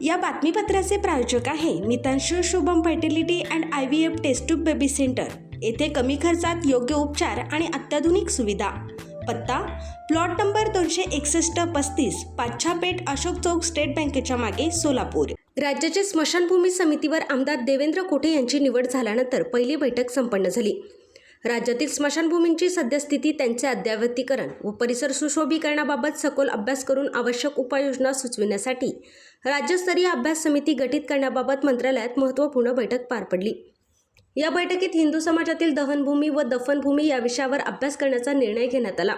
या बातमीपत्राचे प्रायोजक आहे Mitanshu Shubham fertility and IVF test tube baby centre. येथे कमी खर्चात योग्य उपचार आणि अत्याधुनिक सुविधा। पत्ता plot number 261-35 Pachhapeth Ashok Chowk state बँकेच्या मागे सोलापूर। राज्याच्या स्मशानभूमी समितीवर आमदार देवेंद्र कोटे यांची निवड झाल्यानंतर पहिली बैठक संपन्न झाली। राज्यातील स्मशानभूमींची सद्यस्थिती, त्यांचे अद्ययावतीकरण व परिसर सुशोभीकरणाबाबत सखोल अभ्यास करून आवश्यक उपाययोजना सुचविण्यासाठी राज्यस्तरीय अभ्यास समिती गठीत करण्याबाबत मंत्रालयात महत्त्वपूर्ण बैठक पार पडली। या बैठकीत हिंदू समाजातील दहनभूमी व दफनभूमी या विषयावर अभ्यास करण्याचा निर्णय घेण्यात आला।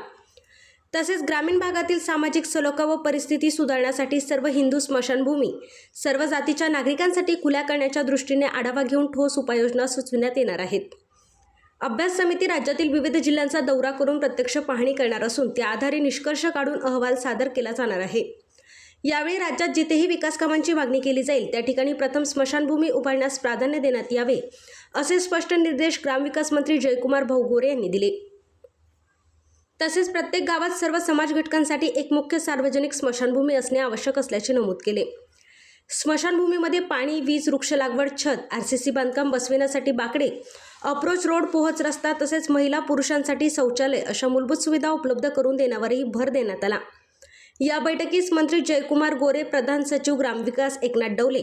तसेच ग्रामीण भागातील सामाजिक सलोखा व परिस्थिती सुधारण्यासाठी सर्व हिंदू स्मशानभूमी सर्व जातीच्या नागरिकांसाठी खुल्या करण्याच्या दृष्टीने आढावा घेऊन ठोस उपाययोजना सुचविण्यात येणार आहेत। अभ्यास समिती राज्यातील विविध जिल्ह्यांचा दौरा करून प्रत्यक्ष पाहणी करणार असून त्या आधारे निष्कर्ष काढून अहवाल सादर केला जाणार आहे। यावेळी राज्यात जिथेही विकास कामांची मागणी केली जाईल त्या ठिकाणी प्रथम स्मशानभूमी उभारण्यास प्राधान्य देण्यात यावे, असे स्पष्ट निर्देश ग्रामविकास मंत्री जयकुमार भाऊ गोरे यांनी दिले। तसेच प्रत्येक गावात सर्व समाज घटकांसाठी एक मुख्य सार्वजनिक स्मशानभूमी असणे आवश्यक असल्याचे नमूद केले। स्मशानभूमीमध्ये पाणी, वीज, वृक्ष लागवड, छत, RCC बांधकाम बसविण्यासाठी बाकडे, अप्रोच रोड, पोहोच रस्ता तसेच महिला पुरुषांसाठी शौचालय अशा मूलभूत सुविधा उपलब्ध करून देण्यावरही भर देण्यात आला। या बैठकीस मंत्री जयकुमार गोरे, प्रधान सचिव ग्रामविकास एकनाथ डवले,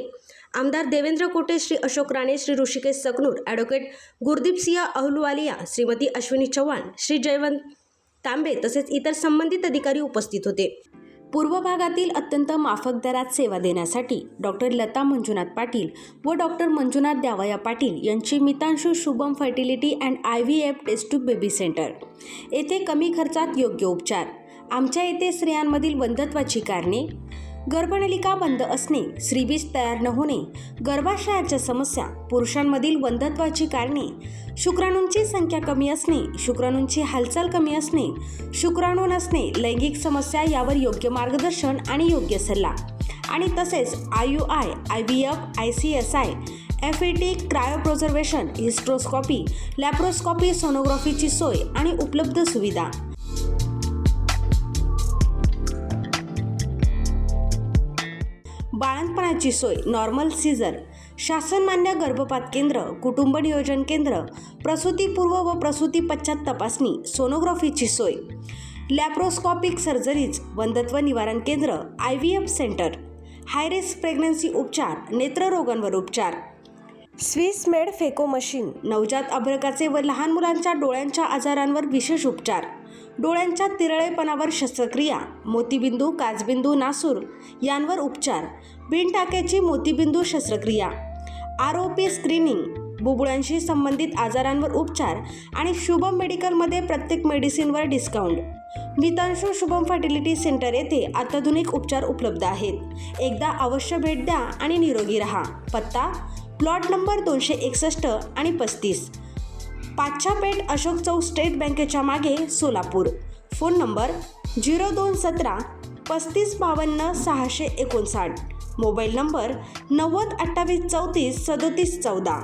आमदार देवेंद्र कोटे, श्री अशोक राणे, श्री ऋषिकेश सकनूर, ॲडव्होकेट गुरदीप सिंह अहलुवालिया, श्रीमती अश्विनी चव्हाण, श्री जयवंत तांबे तसेच इतर संबंधित अधिकारी उपस्थित होते। पूर्व भागातील अत्यंत माफक दरात सेवा देण्यासाठी डॉक्टर लता मंजुनाथ पाटील व डॉक्टर मंजुनाथ द्यावया पाटील यांची Mitanshu Shubham fertility and IVF test tube baby centre. येथे कमी खर्चात योग्य उपचार। आमच्या येथे स्त्रियांमधील वंध्यत्वाची कारणे, गर्भनलिका बंद असणे, श्रीबीज तयार न होणे, गर्भाशयाच्या समस्या, पुरुषांमधील वंध्यत्वाची कारणे, शुक्राणूंची संख्या कमी असणे, शुक्राणूंची हालचाल कमी असणे, शुक्राणू नसणे, लैंगिक समस्या यावर योग्य मार्गदर्शन आणि योग्य सल्ला आणि तसेच IUI, IVF, ICSI, FET, cryopreservation, hysteroscopy, laparoscopy, सोनोग्राफीची सोय आणि उपलब्ध सुविधा। बाळंतपणाची सोय, नॉर्मल सीझर, शासनमान्य गर्भपात केंद्र, कुटुंब नियोजन केंद्र, प्रसूतीपूर्व व प्रसूती पश्चात तपासणी, सोनोग्राफीची सोय, लॅप्रोस्कोपिक सर्जरीज, वंध्यत्व निवारण केंद्र, IVF centre, high risk pregnancy उपचार, नेत्ररोगांवर उपचार, स्विस मेड फेको मशीन, नवजात अर्भकाचे व लहान मुलांच्या डोळ्यांच्या आजारांवर विशेष उपचार, डोळ्यांच्या तिरळेपणावर शस्त्रक्रिया, मोतीबिंदू, काचबिंदू, नासूर यांवर उपचार, बिनटाक्याची मोतीबिंदू शस्त्रक्रिया, ROP स्क्रीनिंग, बुबुळांशी संबंधित आजारांवर उपचार आणि शुभम मेडिकलमध्ये प्रत्येक मेडिसिनवर डिस्काउंट। मितांशू शुभम फर्टिलिटी सेंटर येथे अत्याधुनिक उपचार उपलब्ध आहेत। एकदा अवश्य भेट द्या आणि निरोगी रहा। पत्ता प्लॉट नंबर 261 आणि 35 पाच्छापेठ अशोक चौक स्टेट बँकेच्या मागे Solapur. Phone number 0217 3552 659, mobile number 90 28 34 37 14।